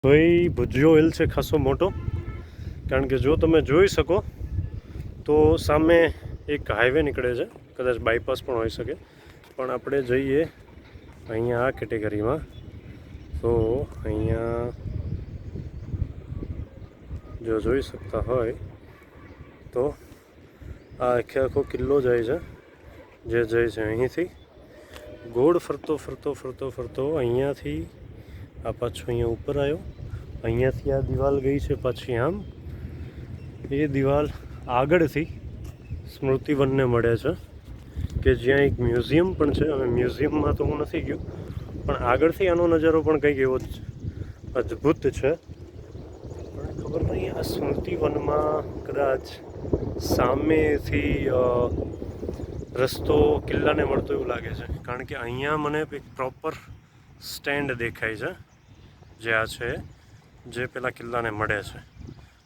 ભાઈ ભુજિયો હિલ છે ખાસો મોટો, કારણ કે જો તમે જોઈ શકો તો સામે એક હાઈવે નીકળે છે, કદાચ બાયપાસ પણ હોઈ શકે, પણ આપણે જઈએ અહીંયા આ કેટેગરીમાં. તો અહીંયા જો જોઈ શકતા હોય તો આ આખો કિલ્લો જાય છે, જે જાય છે અહીંથી ગોળ ફરતો ફરતો ફરતો ફરતો અહીંયાથી આ પાછો અહીંયા ઉપર આવ્યો, અહીંયાથી આ દિવાલ ગઈ છે પાછી આમ. એ દિવાલ આગળથી સ્મૃતિવનને મળે છે, કે જ્યાં એક મ્યુઝિયમ પણ છે. હવે મ્યુઝિયમમાં તો હું નથી ગયો, પણ આગળથી આનો નજારો પણ કંઈક એવો જ અદ્ભુત છે. પણ ખબર નહીં, આ સ્મૃતિવનમાં કદાચ સામેથી રસ્તો કિલ્લાને મળતો એવું લાગે છે, કારણ કે અહીંયા મને એક પ્રોપર સ્ટેન્ડ દેખાય છે, જે આ છે, જે પેલા કિલ્લાને મળે છે,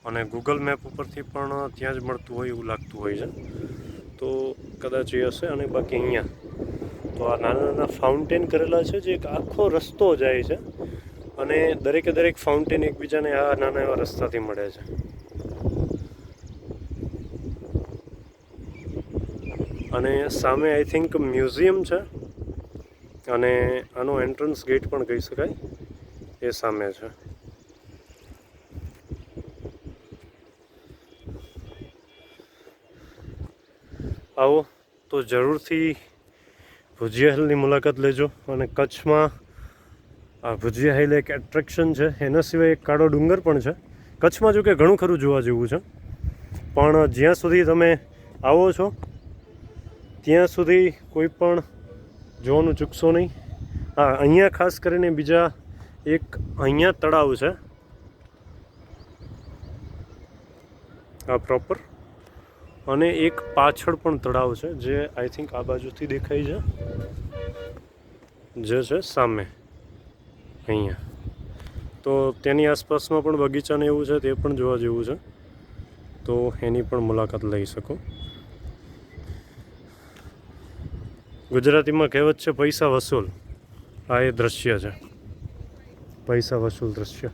અને ગૂગલ મેપ ઉપરથી પણ ત્યાં જ મળતું હોય એવું લાગતું હોય છે. તો કદાચ એ હશે. અને બાકી અહીંયા તો આ નાના નાના ફાઉન્ટેન કરેલા છે, જે એક આખો રસ્તો જાય છે, અને દરેકે દરેક ફાઉન્ટેન એકબીજાને આ નાના એવા રસ્તાથી મળે છે. અને સામે આઈ થિંક મ્યુઝિયમ છે, અને આનો એન્ટ્રન્સ ગેટ પણ કહી શકાય, એ સામે છે. આવો તો જરૂરથી ભુજિયા હિલની મુલાકાત લેજો. અને કચ્છમાં આ ભુજિયા હિલ એક એટ્રેક્શન છે. એના સિવાય એક કાળો ડુંગર પણ છે. કચ્છમાં જો કે ઘણું ખરું જોવા જેવું છે, પણ જ્યાં સુધી તમે આવો છો ત્યાં સુધી કોઈ પણ જોવાનું ચૂકશો નહીં. હા, અહીંયા ખાસ કરીને બીજા એક અહીંયા તળાવ છે, આ પ્રોપર, અને એક પાછળ પણ તળાવ છે, જે આઈ થિંક આ બાજુથી દેખાય છે, જે છે સામે અહીંયા. તો તેની આસપાસમાં પણ બગીચાને એવું છે, તે પણ જોવા જેવું છે, તો એની પણ મુલાકાત લઈ શકો. ગુજરાતીમાં કહેવત છે, પૈસા વસૂલ. આ એ દ્રશ્ય છે, પૈસા વસૂલ દ્રશ્ય.